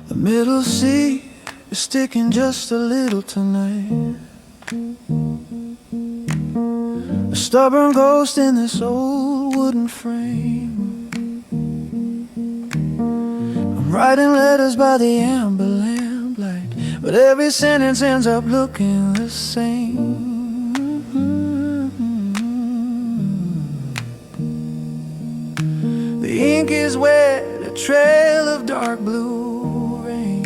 The middle seat is sticking just a little tonight. A stubborn ghost in this old wooden frame. I'm writing letters by the amber lamplight, but every sentence ends up looking the same. The ink is wet, a trail of dark blue rain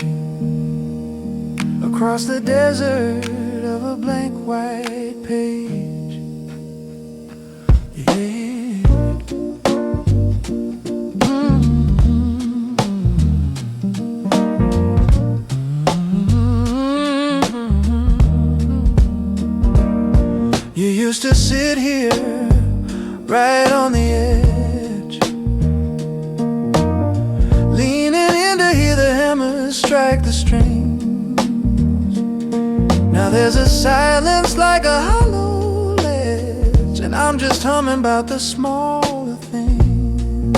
across the desert of a blank white page. Yeah. You used to sit here right on the edge, leaning in to hear the hammers strike the strings. Now there's a silence like a hollow ledge, and I'm just humming about the smaller things.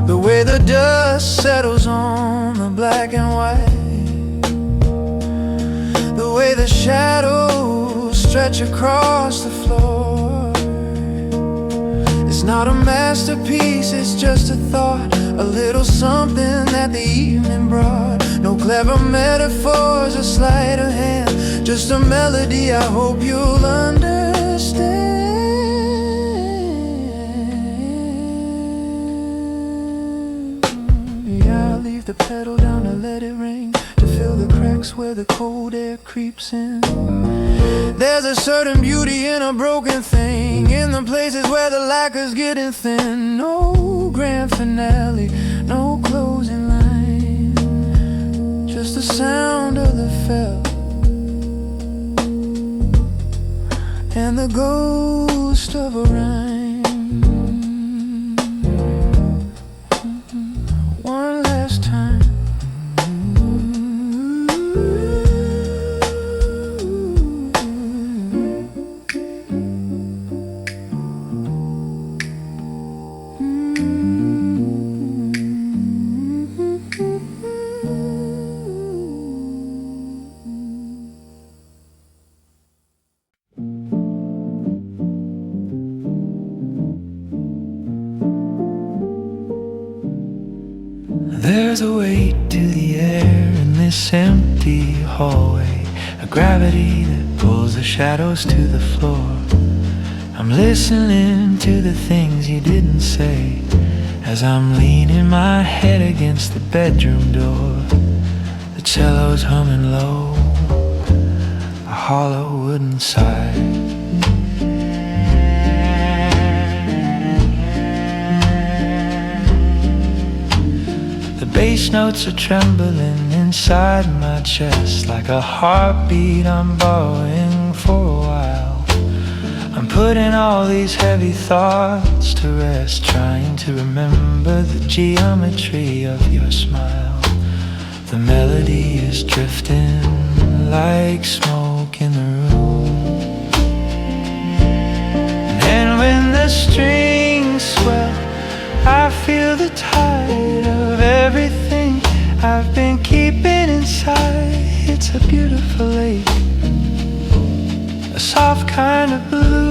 The way the dust settles on the black and white, the way the shadows stretch across the floor. It's not a masterpiece, it's just a thought, a little something that the evening brought. No clever metaphors or sleight of hand, just a melody I hope you'll understand. Yeah, I'll leave the pedal down to let it ring, to fill the cracks where the cold air creeps in. There's a certain beauty in a broken thing, in the places where the lacquer's getting thin. No grand finale, no closing line, just the sound of the felt and the ghost of a rhyme. One last time. There's a weight to the air in this empty hallway, a gravity that pulls the shadows to the floor. I'm listening to the things you didn't say as I'm leaning my head against the bedroom door. The cello's humming low, a hollow wooden sigh. Bass notes are trembling inside my chest like a heartbeat I'm borrowing for a while. I'm putting all these heavy thoughts to rest, trying to remember the geometry of your smile. The melody is drifting like smoke in the room, and when the strings swell, I feel the tide of everything I've been keeping inside. It's a beautiful lake, a soft kind of blue.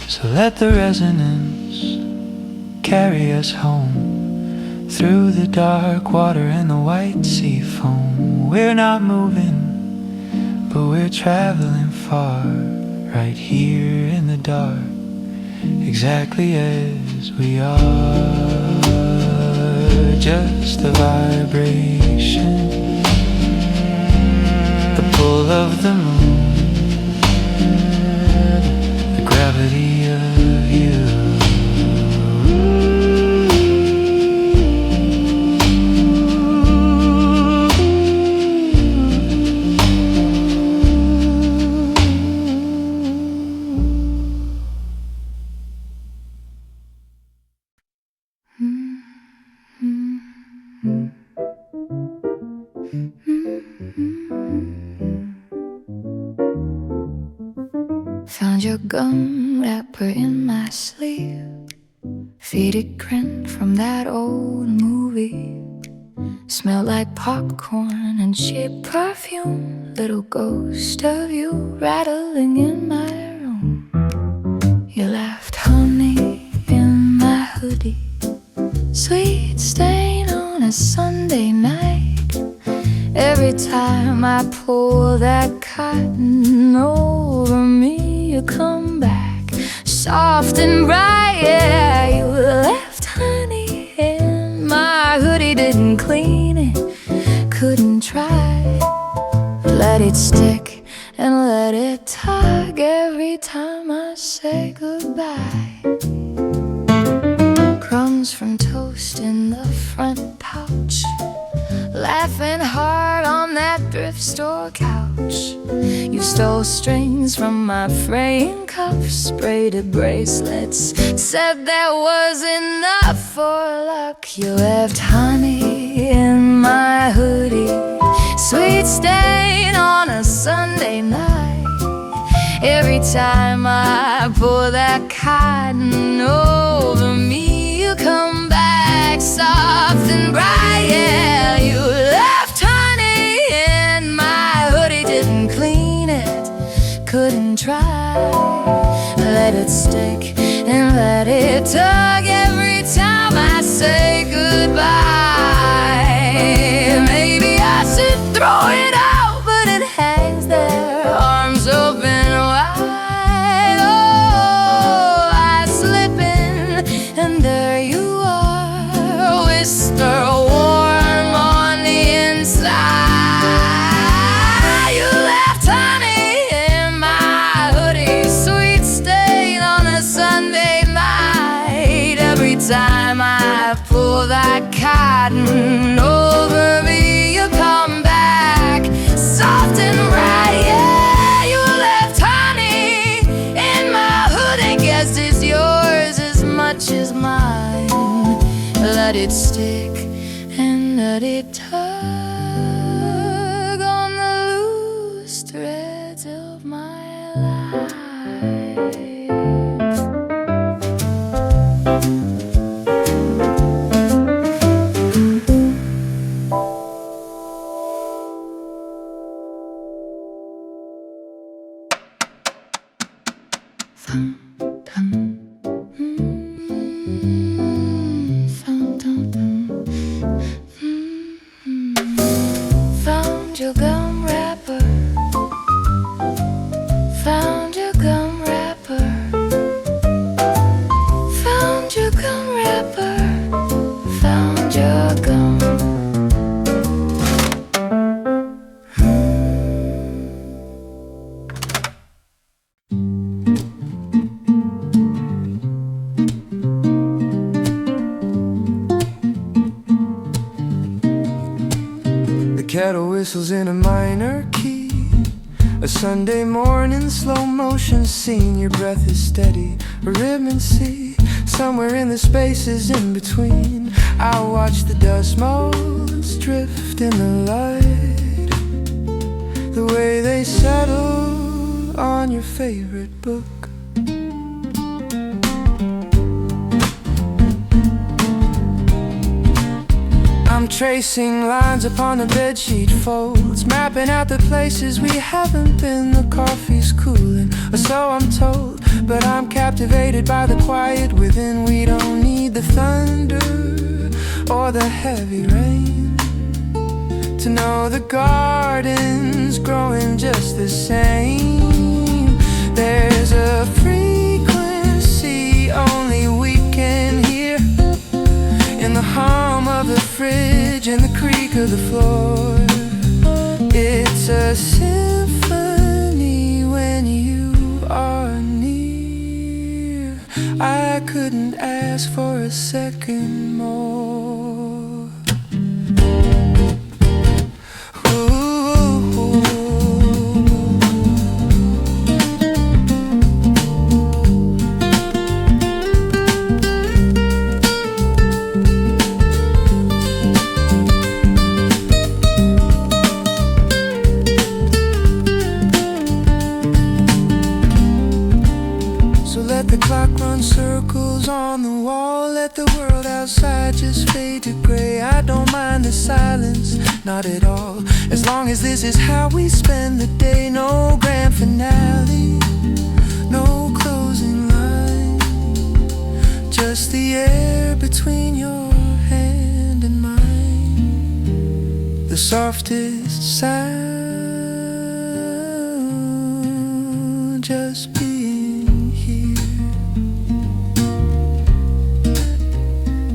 So let the resonance carry us home through the dark water and the white sea foam. We're not moving, but we're traveling far, right here in the dark, exactly as we are. Just the vibration, the pull of the moon, the gravity of you. gum wrapper in my sleeve. Faded grin from that old movie. Smell like popcorn and cheap perfume. Little ghost of you rattling in my room. You left honey in my hoodie. Sweet stain on a Sunday night. Every time I pull that cotton over me, you come back soft and bright. Yeah, you left honey in my hoodie. Didn't clean it, couldn't try. Let it stick and let it tug every time I say goodbye. Crumbs from toast in the front pouch. Laughing hard on that thrift store couch. You stole strings from my fraying cuffs. Braided bracelets. Said that was enough for luck. You left honey in my hoodie. Sweet stain on a Sunday night. Every time I pull that cotton over me, you come back soft and bright. Yeah, you left honey in my hoodie. Didn't clean it, couldn't try. Let it stick and let it tug every time I say goodbye. Maybe I should throw it out, but it hangs there, arms open wide. Oh, I slip in and there you are. Whisper warm on the inside. You left honey in my hoodie. Sweet stain on a Sunday night. Every time I pull that cotton over me, you come back soft and right. Yeah, you left honey in my hoodie. Guess it's yours as much as mine. Let it stick and let it tug on the loose threads of my life. Found your gum wrapper. Found your gum wrapper. Found your gum wrapper. Found your gum. Kettle whistles in a minor key. A Sunday morning slow motion scene. Your breath is steady, a ribbon sea. Somewhere in the spaces in between, I watch the dust motes drift in the light. The way they settle on your favorite book. I'm tracing lines upon the bedsheet folds, mapping out the places we haven't been. The coffee's cooling, or so I'm told, but I'm captivated by the quiet within. We don't need the thunder or the heavy rain to know the garden's growing just the same. There's a frequency only we can hear in the hum of the fridge and the creak of the floor. It's a symphony when you are near. I couldn't ask for a second more. all, let the world outside just fade to gray. I don't mind the silence, not at all, as long as this is how we spend the day. No grand finale, no closing line, just the air between your hand and mine. The softest sound, just being here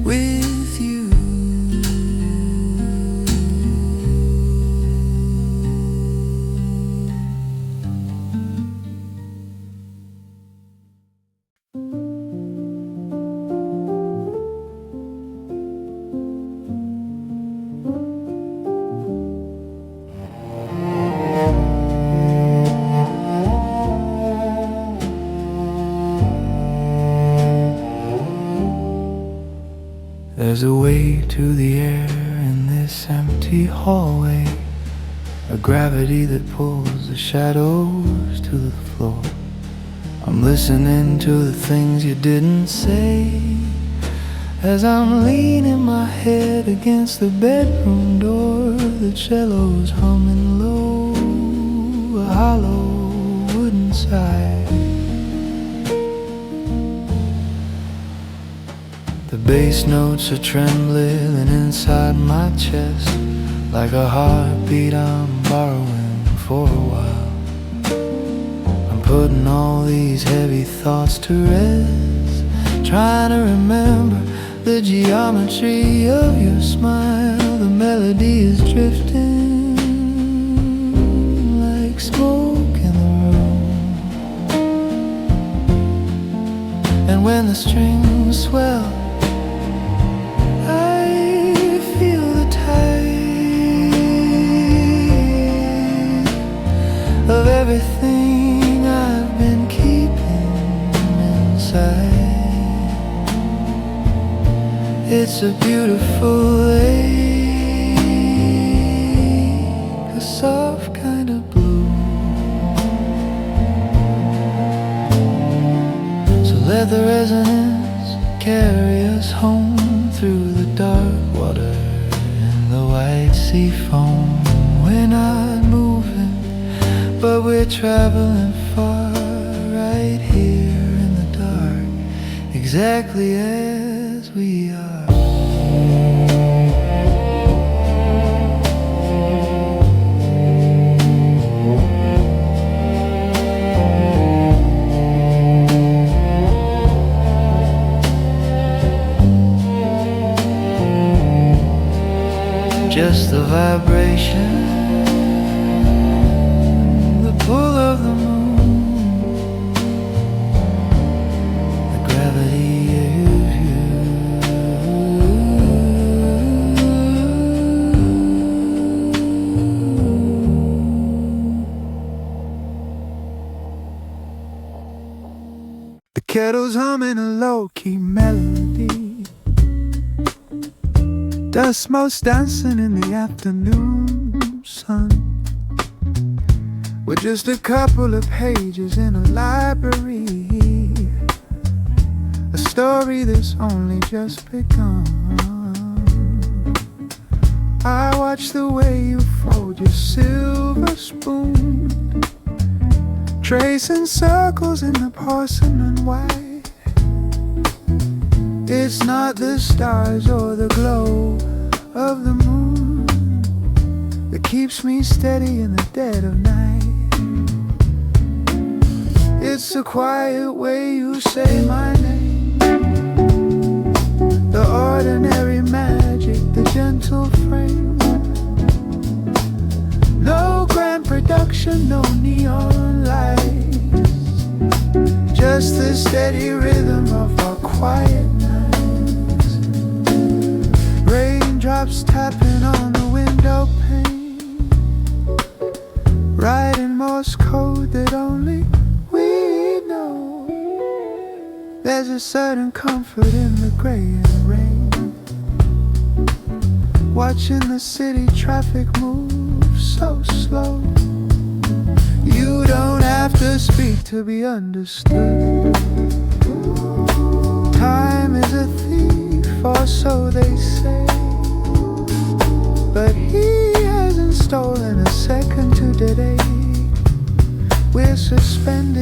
with you. There's a way to the air in this empty hallway, a gravity that pulls the shadows to the floor. I'm listening to the things you didn't say, as I'm leaning my head against the bedroom door. The cello's humming low, a hollow wooden sigh. The bass notes are trembling inside my chest, like a heartbeat I'm borrowing for a while. I'm putting all these heavy thoughts to rest, trying to remember the geometry of your smile. The melody is drifting like smoke in the room, and when the strings swell, of everything I've been keeping inside. It's a beautiful lake, a soft kind of blue. So let the resonance carry us home through the dark water and the white sea foam. We're not moving, but we're traveling far, right here in the dark, exactly as we are. Just the vibration, pull of the moon, the gravity of you. The kettle's humming a low-key melody, dust motes dancing in the afternoon sun. We're just a couple of pages in a library, a story that's only just begun. I watch the way you fold your silver spoon, tracing circles in the porcelain white. It's not the stars or the glow of the moon that keeps me steady in the dead of night. It's the quiet way you say my name, the ordinary magic, the gentle frame. No grand production, no neon lights, just the steady rhythm of our quiet nights. Raindrops tapping on the window pane, writing Morse code that only we know. There's a certain comfort in the gray and rain, watching the city traffic move so slow. You don't have to speak to be understood. Time is a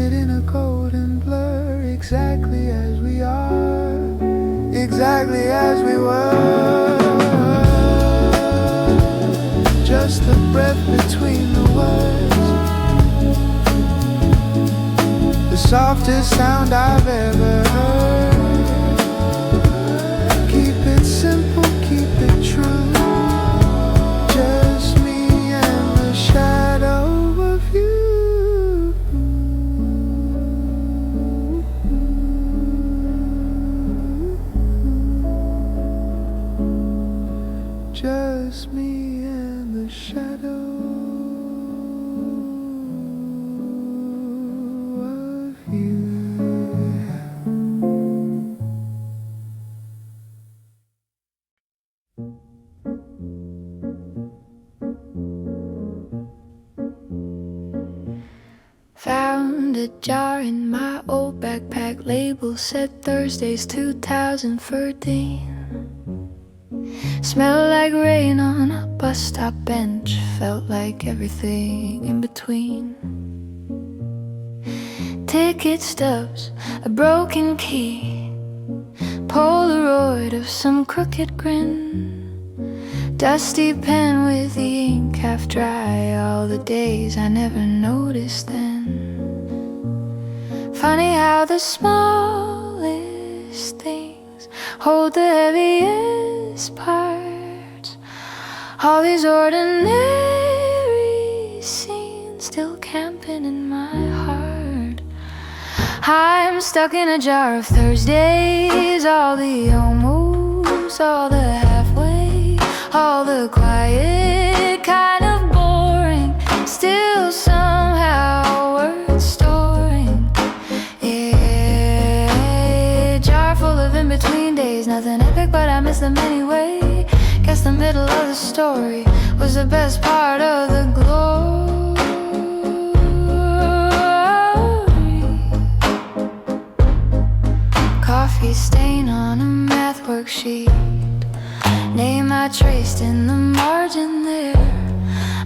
painted in a golden blur, exactly as we are, exactly as we were. Just the breath between the words, the softest sound I've ever heard. Keep it simple, keep it true. Just me and the shadow of you. Just me and the shadow of you. Found a jar in my old backpack, label said Thursdays 2013. Smelled like rain on a bus stop bench, felt like everything in between. Ticket stubs, a broken key, Polaroid of some crooked grin, dusty pen with the ink half dry, all the days I never noticed then. Funny how the smallest things hold the heaviest parts. All these ordinary scenes still camping in my heart. I'm stuck in a jar of Thursdays, all the almost, all the halfway, all the quiet, kind of boring, still somehow worth storing. Yeah, jar full of in-between days, nothing epic but I miss them anyway. Guess the middle of the story was the best part of the glory. Coffee stain on a math worksheet, name I traced in the margin there.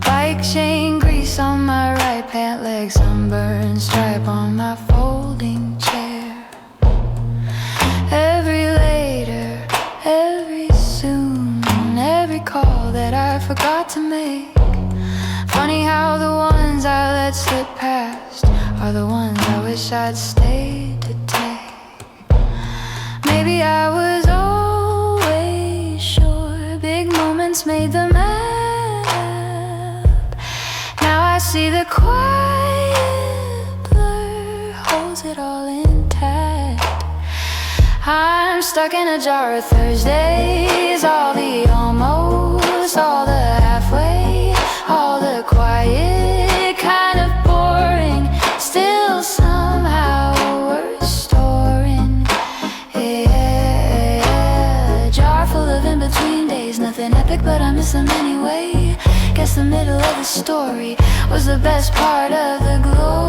Bike chain grease on my right pant leg, sunburn stripe on my folding chair. Every later, every soon, every call that I forgot to make. Funny how the ones I let slip past are the ones I wish I'd stayed to take. Maybe I was always sure big moments made the map. Now I see the quiet blur holds it all intact. I'm stuck in a jar of Thursdays, all the almost, all the halfway, all the quiet, kind of boring, still somehow worth storing. Yeah, jar full of in-between days, nothing epic but I miss them anyway. Guess the middle of the story was the best part of the glory.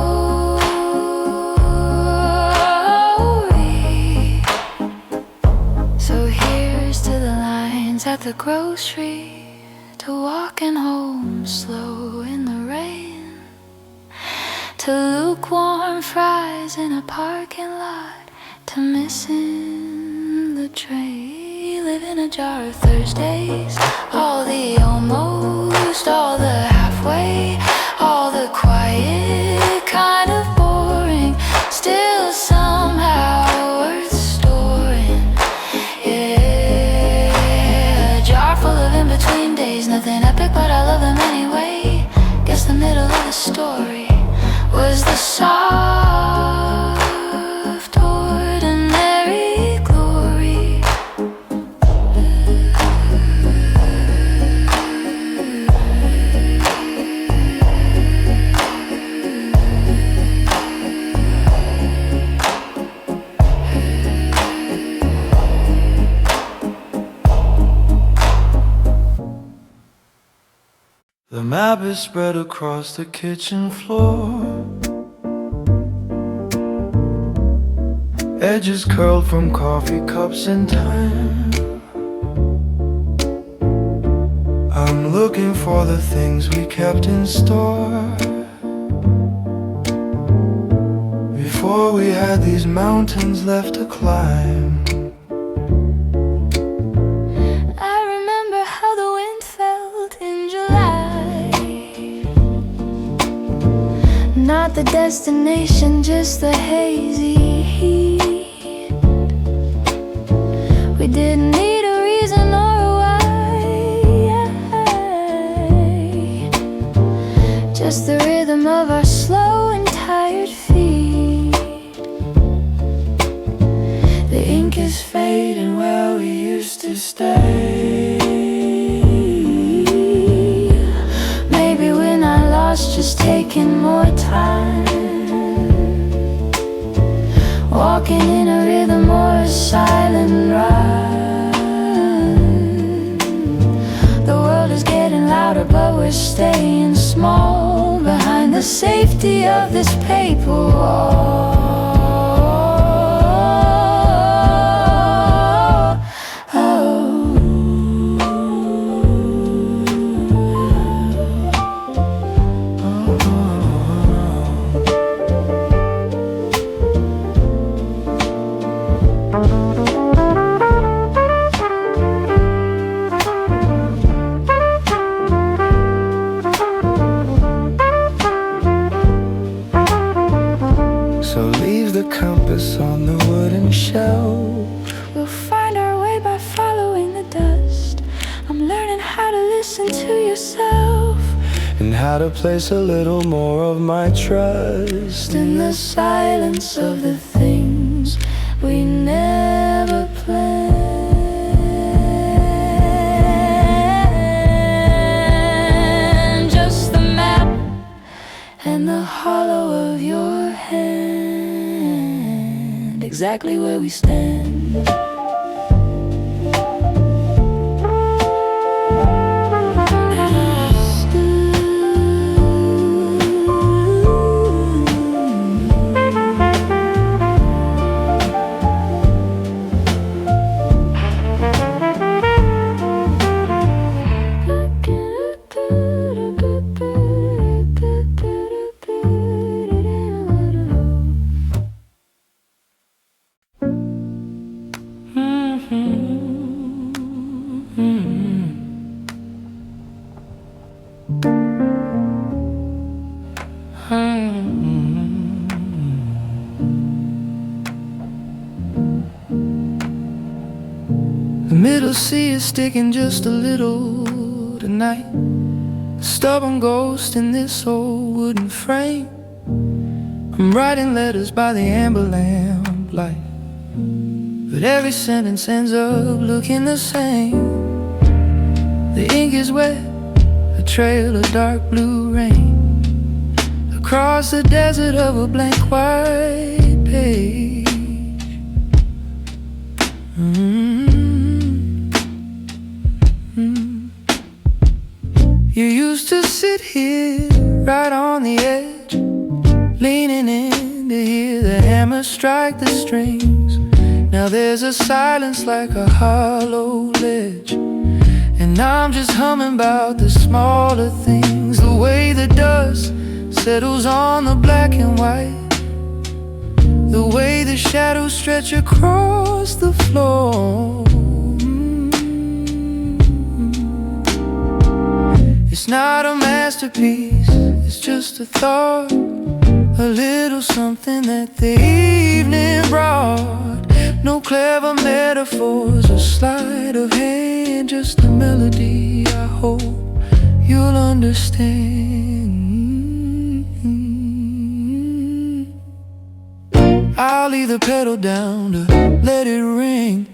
So here's to the lines at the grocery, to walking home slow in the rain, to lukewarm fries in a parking lot, to missing the train. Live in a jar of Thursdays, all the almost, all the halfway, all the quiet, kind of boring, still somehow worth storing. Yeah, jar full of in-between days, nothing epic but I love them anyway. Guess the middle of the story was the soft, ordinary glory. The map is spread across the kitchen floor, edges curled from coffee cups and time. I'm looking for the things we kept in store, before we had these mountains left to climb. I remember how the wind felt in July. Not the destination, just the hazy heat. We didn't need a reason or a why, just the rhythm of our slow and tired feet. The ink is fading where we used to stay. Maybe we're not lost, just taking more time, walking in a rhythm or a silent ride. The world is getting louder, but we're staying small behind the safety of this paper wall. On the wooden shelf, we'll find our way by following the dust. I'm learning how to listen to yourself and how to place a little more of my trust in the silence of the things we never planned. Just the map and the hollow of your hand, exactly where we stand. The middle sea is sticking just a little tonight. A stubborn ghost in this old wooden frame. I'm writing letters by the amber lamp light, but every sentence ends up looking the same. The ink is wet, a trail of dark blue rain across the desert of a blank white page. You used to sit here right on the edge, leaning in to hear the hammer strike the strings. Now there's a silence like a hollow ledge, and I'm just humming about the smaller things. The way the dust settles on the black and white, the way the shadows stretch across the floor. It's not a masterpiece, it's just a thought, a little something that the evening brought. No clever metaphors or sleight of hand, just a melody I hope you'll understand. I'll leave the pedal down to let it ring,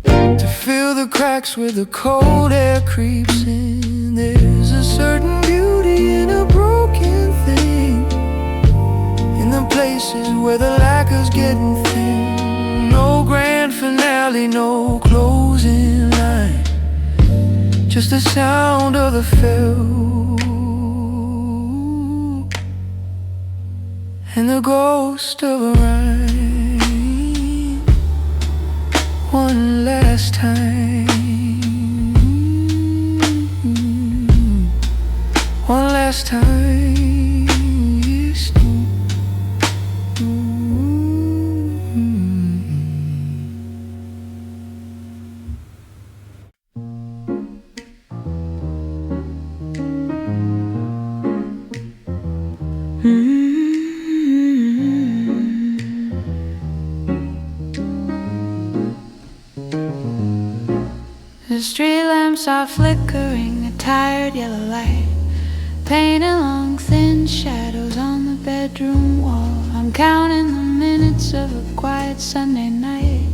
to fill the cracks where the cold air creeps in. There's a certain beauty in a broken thing, in the places where the lacquer's getting thin. No grand finale, no closing line, just the sound of the fill and the ghost of a rhyme. One last time, one last time. street lamps are flickering a tired yellow light, painting long thin shadows on the bedroom wall. I'm counting the minutes of a quiet Sunday night,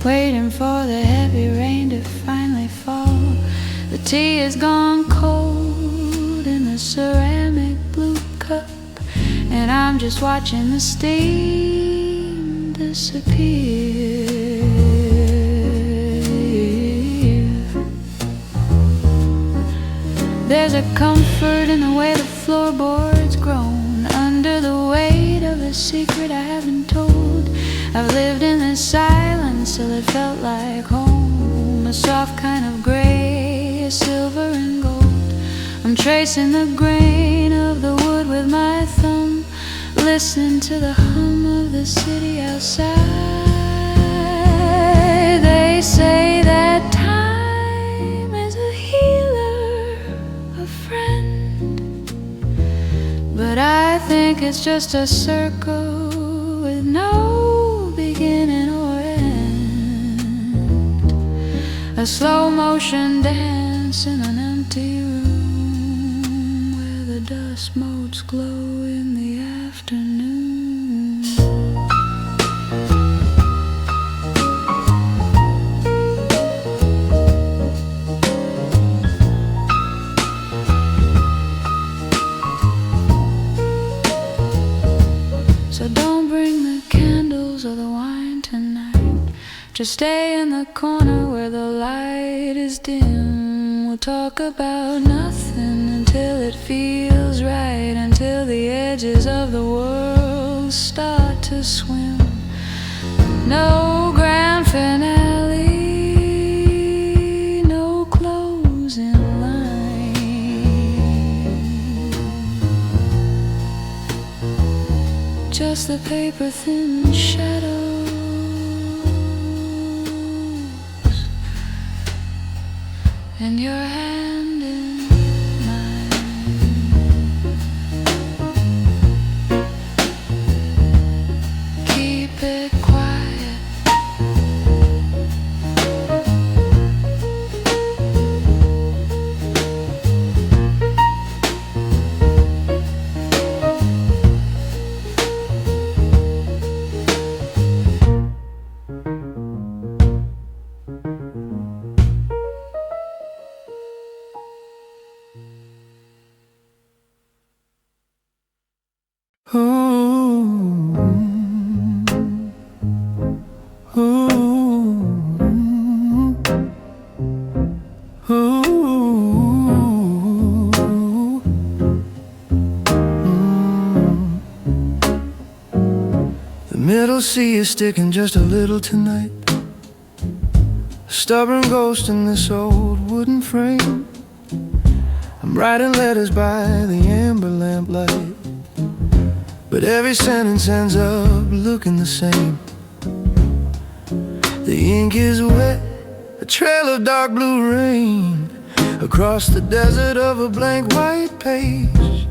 waiting for the heavy rain to finally fall. The tea has gone cold in a ceramic blue cup, and I'm just watching the steam disappear. There's a comfort in the way the floorboards groan under the weight of a secret I haven't told. I've lived in this silence till it felt like home, a soft kind of gray, silver and gold. I'm tracing the grain of the wood with my thumb, listening to the hum of the city outside. They say that time is a healer, a friend, but I think it's just a circle with no beginning or end, a slow motion dance in an empty room where the dust motes glow in the afternoon. So don't bring the candles or the wine tonight, just stay in the corner where the light is dim. We'll talk about nothing until it feels right, until the edges of the world start to swim. No grand finale, no closing line, just the paper thin shadows and your hand in mine. Keep it quiet, The middle sea is sticking just a little tonight, a stubborn ghost in this old wooden frame. I'm writing letters by the amber lamplight, but every sentence ends up looking the same. The ink is wet, a trail of dark blue rain across the desert of a blank white page.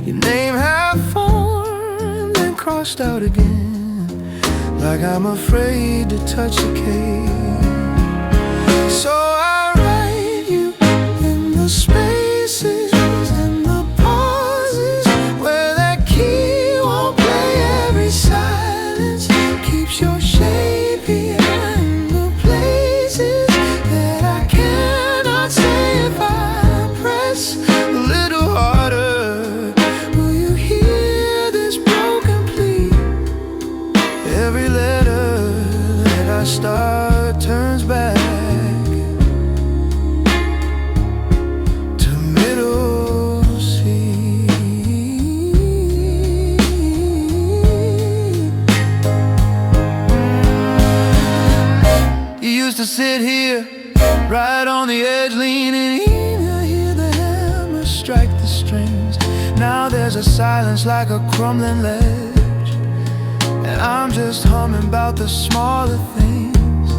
Your name half formed and crossed out again, like I'm afraid to touch the cage. So I write you in the spaces and the pauses where that key won't play. Every silence keeps your shape here, and the places that I cannot say if I press a little harder. Will you hear this broken plea? Every letter that I start turns back to middle sea. You used to sit here, right on the edge, leaning in. I hear the hammer strike the strings. Now there's a silence like a crumbling ledge, and I'm just humming about the smaller things.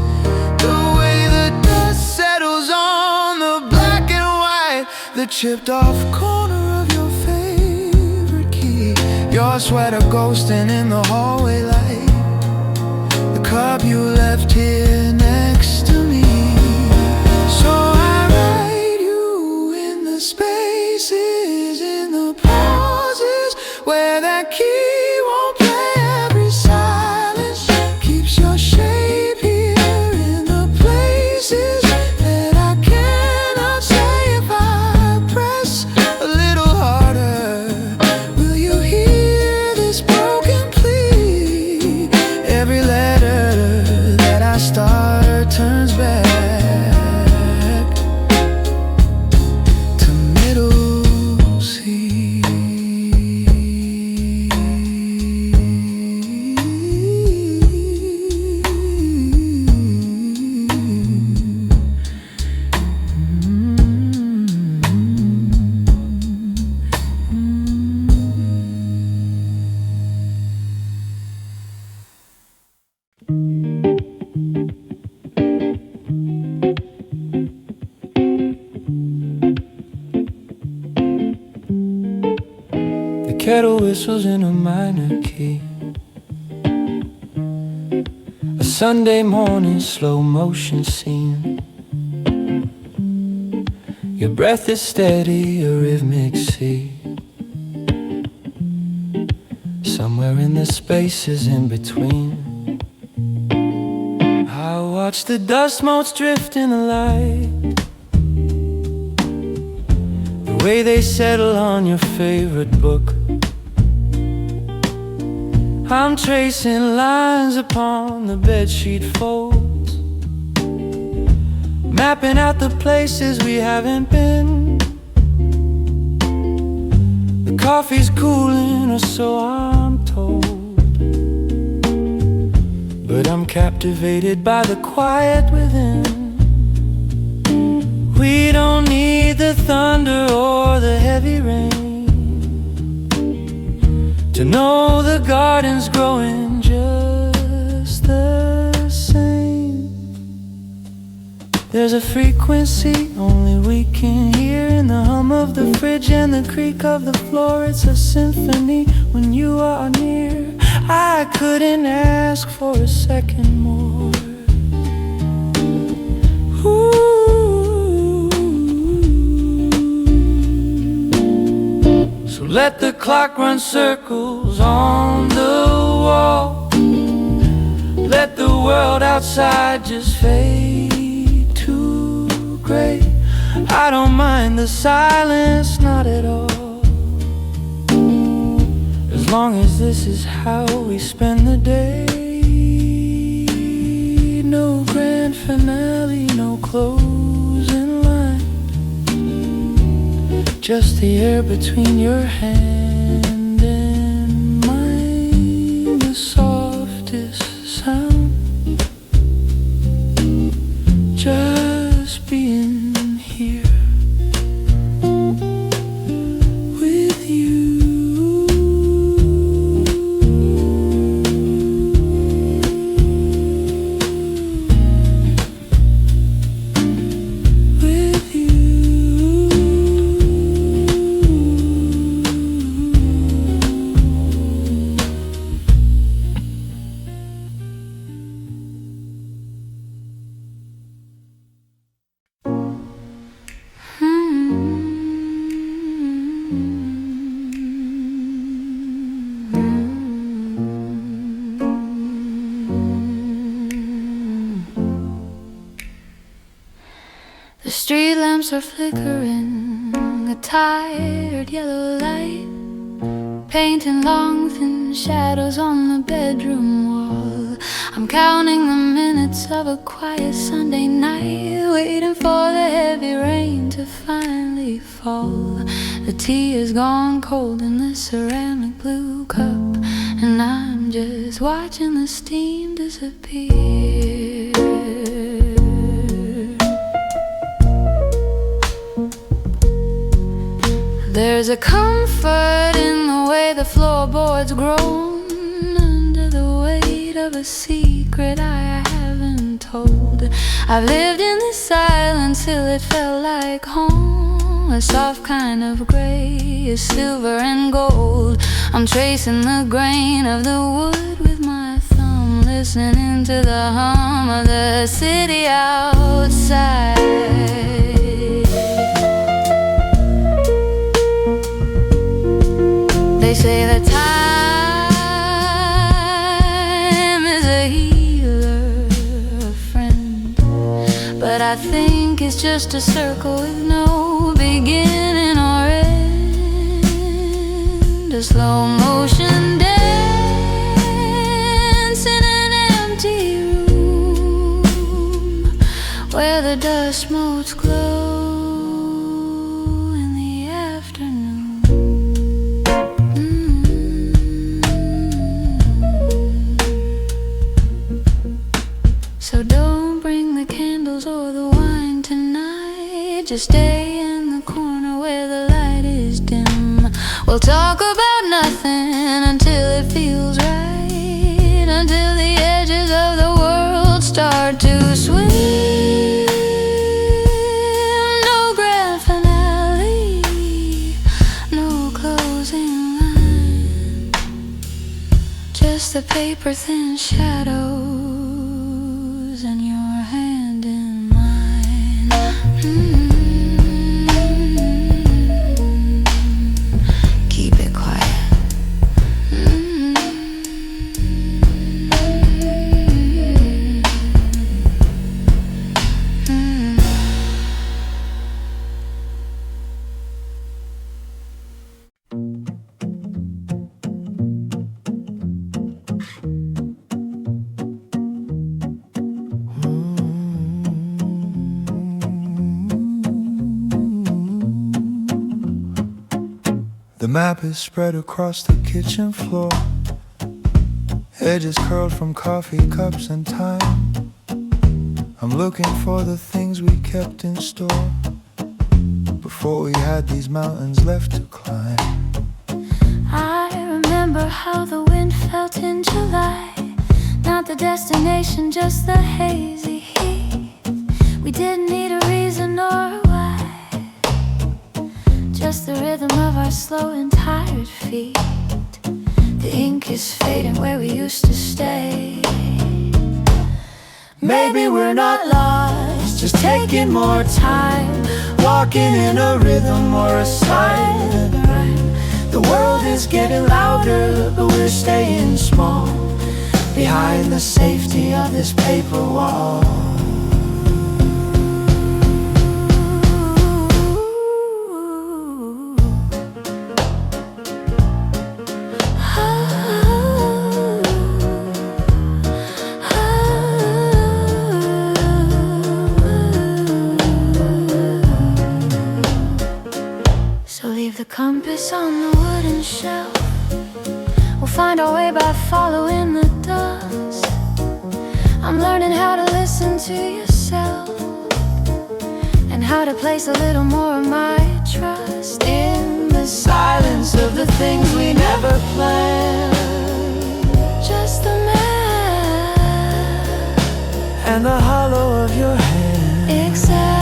The way the dust settles on the black and white, the chipped off corner of your favorite key, your sweater ghosting in the hallway light, the cup you left here next to me. So kettle whistles in a minor key. A Sunday morning slow motion scene. Your breath is steady, a rhythmic sea. Somewhere in the spaces in between, I watch the dust motes drift in the light, the way they settle on your favorite book. I'm tracing lines upon the bedsheet folds, mapping out the places we haven't been. The coffee's cooling, or so I'm told, but I'm captivated by the quiet within. We don't need the thunder or the heavy rain to know the garden's growing just the same. There's a frequency only we can hear in the hum of the fridge and the creak of the floor. It's a symphony when you are near. I couldn't ask for a second more. Ooh. So let the clock run circles on the wall. Let the world outside just fade to gray. I don't mind the silence, not at all, as long as this is how we spend the day. No grand finale, no closing line, just the air between your hand and mine, the softest sound, just being here with you. The street lamps are flickering, a tired yellow light, painting long thin shadows on the bedroom wall. I'm counting the minutes of a quiet Sunday night, waiting for the heavy rain to finally fall. The tea is gone cold in the ceramic blue cup, and I'm just watching the steam disappear. There's a comfort in the way the floorboards groan under the weight of a secret I haven't told. I've lived in this silence till it felt like home, a soft kind of gray, a silver and gold. I'm tracing the grain of the wood with my thumb, listening to the hum of the city outside. They say that time is a healer, a friend, but I think it's just a circle with no beginning or end. A slow motion dance in an empty room where the dust motes glow. Just stay in the corner where the light is dim. We'll talk about nothing until it feels right, until the edges of the world start to swim. No grand finale, no closing line, paper-thin shadows and your hand in mine. Keep it quiet. The map is spread across the kitchen floor. Edges curled from coffee cups and time. I'm looking for the things we kept in store before we had these mountains left to climb. I remember how the wind felt in July. Not the destination, just the hazy heat. We didn't need a reason or a why, just the rhythm of our slow and tired feet. The ink is fading where we used to stay. Maybe we're not lost, just taking more time, walking in a rhythm or a silent rhyme. The world is getting louder, but we're staying small, behind the safety of this paper wall. The compass on the wooden shelf. We'll find our way by following the dust. I'm learning how to listen to yourself and how to place a little more of my trust in the silence of the things we never planned. Just the map And the hollow of your hand. exactly.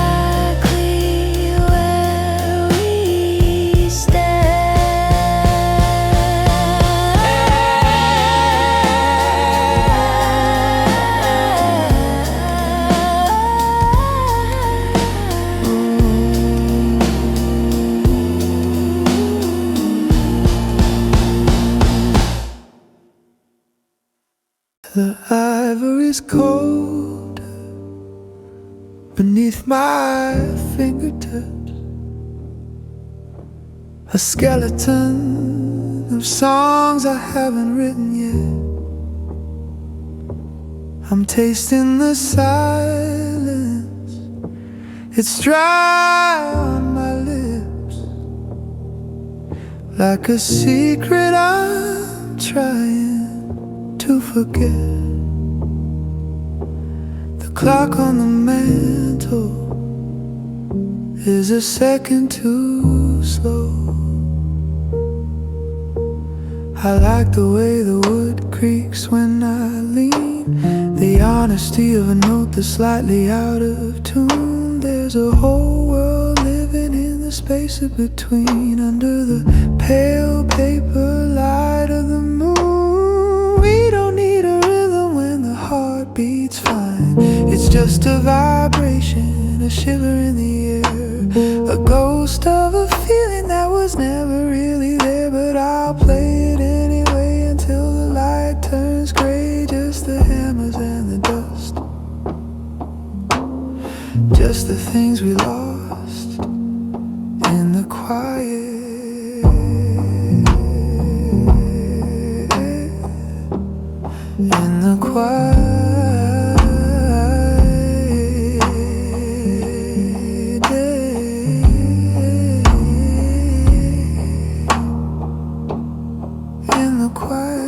The ivory's cold beneath my fingertips, a skeleton of songs I haven't written yet. I'm tasting the silence, it's dry on my lips, like a secret I'm trying to forget. The clock on the mantle is a second too slow. I like the way the wood creaks when I lean, the honesty of a note that's slightly out of tune. There's a whole world living in the space in between, under the pale paper light of the moon. We don't need a rhythm when the heart beats fine. It's just a vibration, a shiver in the air, a ghost of a feeling that was never really there. But I'll play it anyway until the light turns gray. Just the hammers and the dust, just the things we lost in the quiet. In the quiet day. In the quiet.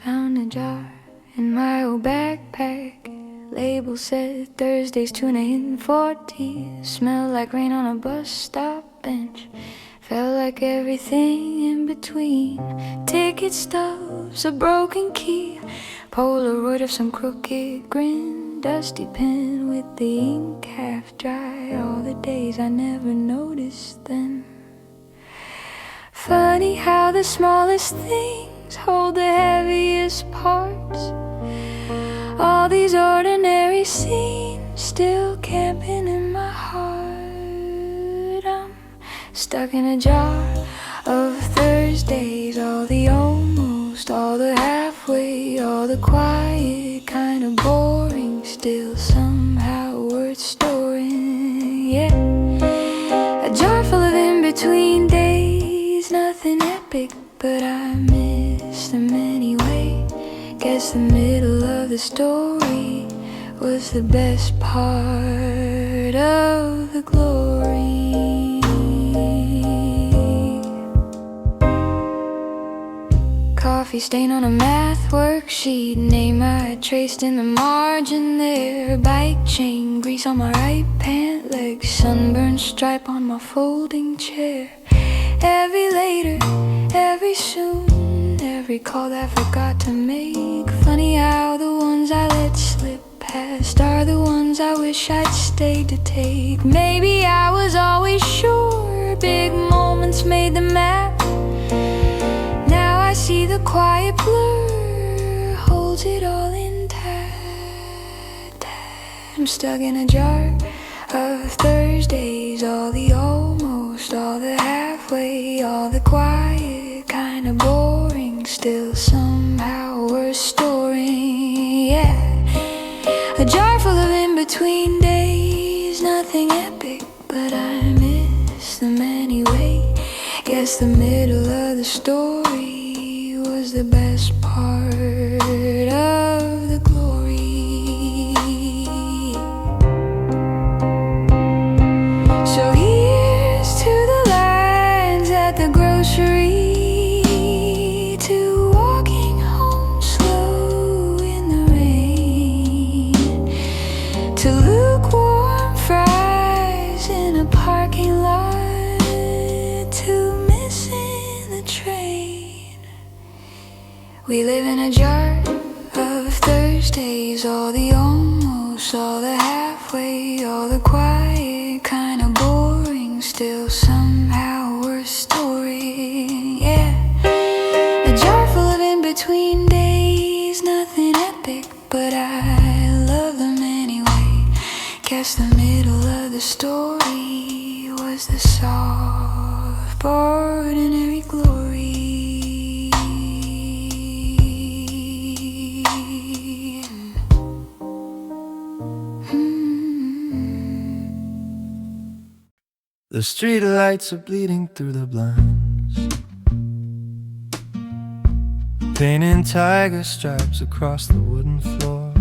Found a jar in my old backpack. Label said Thursday's tuna in 40. Smell like rain on a bus stop. bench. Felt like everything in between. Ticket stubs, a broken key, Polaroid of some crooked grin, dusty pen with the ink half dry. All the days I never noticed them. Funny how the smallest things hold the heaviest parts. All these ordinary scenes still camping in my heart. I'm stuck in a jar of Thursdays, all the almost, all the halfway, all the quiet, kind of boring, still somehow worth storing. Yeah, a jar full of in-between days, nothing epic, but I miss them anyway. Guess the middle of the story was the best part of the glory. Coffee stain on a math worksheet, name I had traced in the margin there. Bike chain, grease on my right pant leg, sunburned stripe on my folding chair. Every later, every soon, every call that I forgot to make. Funny how the ones I let slip past are the ones I wish I'd stayed to take. Maybe I was always sure big moments made the map. Now I see the quiet blur holds it all intact. I'm stuck in a jar of Thursdays, all the almost, all the halfway, all the quiet, kind of boring, still somehow worth storing. Yeah, a jar full of in-between days, nothing epic, but I miss them anyway. Guess the middle of the story was the best part of the glory. So here's to the lines at the grocery, to walking home slow in the rain, to lukewarm fries in a parking lot, to missing the train. We live in a jar of Thursdays, all the almost, all the halfway, all the quiet, kind of boring, still somehow worth storing. Yeah, a jar full of in-between days, nothing epic, but I love them anyway. Guess the middle of the story was the soft, ordinary glory. The street lights are bleeding through the blinds, painting tiger stripes across the wooden floor.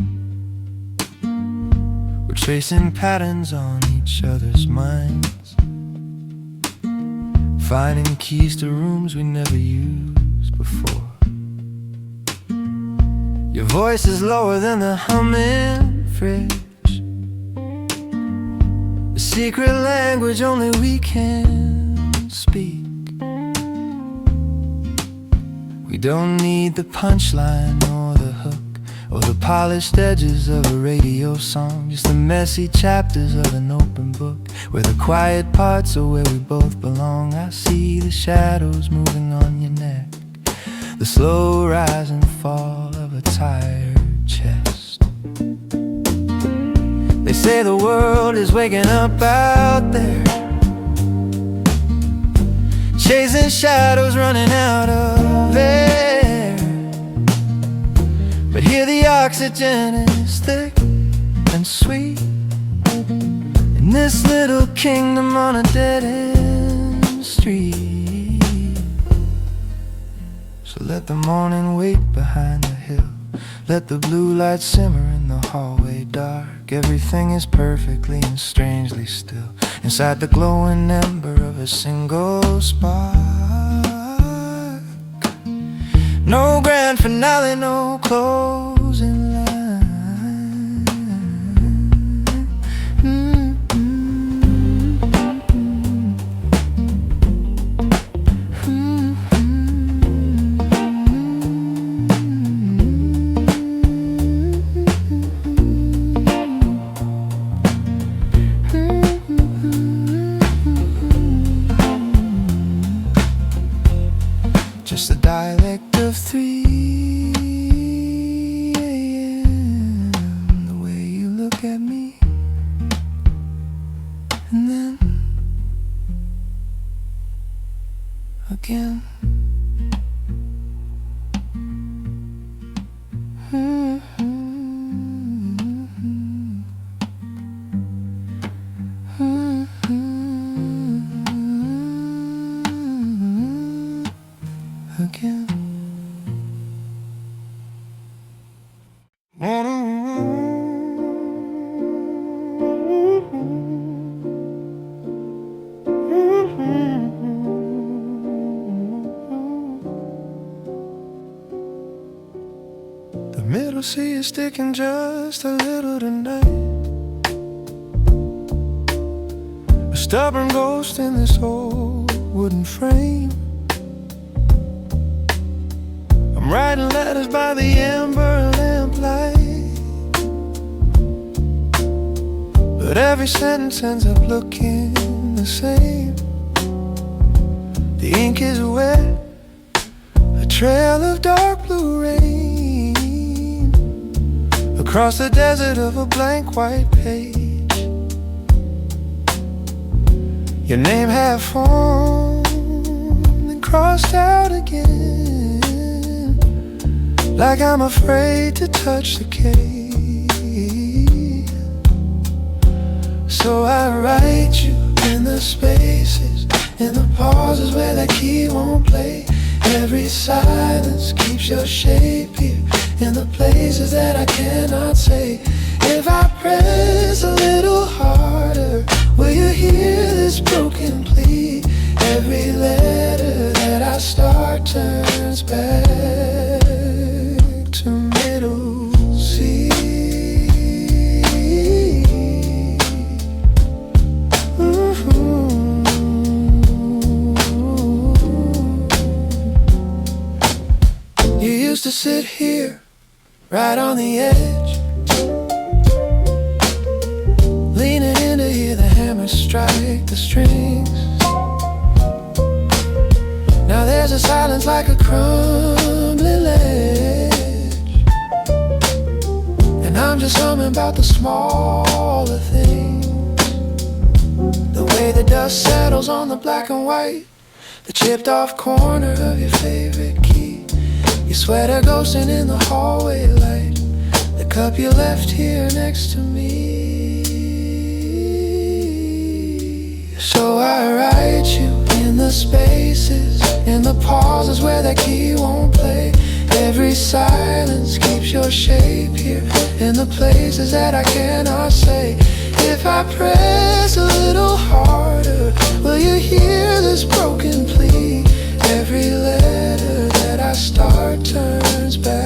We're tracing patterns on each other's minds, finding keys to rooms we never used before. Your voice is lower than the humming fridge, a secret language only we can speak. We don't need the punchline or the hook or the polished edges of a radio song, just the messy chapters of an open book, where the quiet parts are where we both belong. I see the shadows moving on your neck, the slow rise and fall of a tired chest. They say the world is waking up out there, chasing shadows, running out of air. But here the oxygen is thick and sweet, in this little kingdom on a dead-end street. So let the morning wait behind the hill, let the blue light simmer in the hallway dark. Everything is perfectly and strangely still inside the glowing ember of a single spark. No grand finale, no closing line. Again. The middle sea is sticking just a little tonight. A stubborn ghost in this old wooden frame. I'm writing letters by the amber lamplight, but every sentence ends up looking the same. The ink is wet, a trail of dark blue rain across the desert of a blank white page. Your name half formed and crossed out again, like I'm afraid to touch the key. So I write you in the spaces, in the pauses where that key won't play. Every silence keeps your shape here, in the places that I cannot say. If I press a little harder, will you hear this broken plea? Every letter that I start turns back to middle sea. You used to sit here, right on the edge, leaning in to hear the hammer strike the strings. Now there's a silence like a crumbling ledge, and I'm just humming about the smaller things. The way the dust settles on the black and white, the chipped off corner of your favorite key, your sweater ghosting in the hallway light, the cup you left here next to me. So I write you in the spaces, in the pauses where that key won't play. Every silence keeps your shape here, in the places that I cannot say. If I press a little harder, will you hear this broken plea? Every letter that I start turns back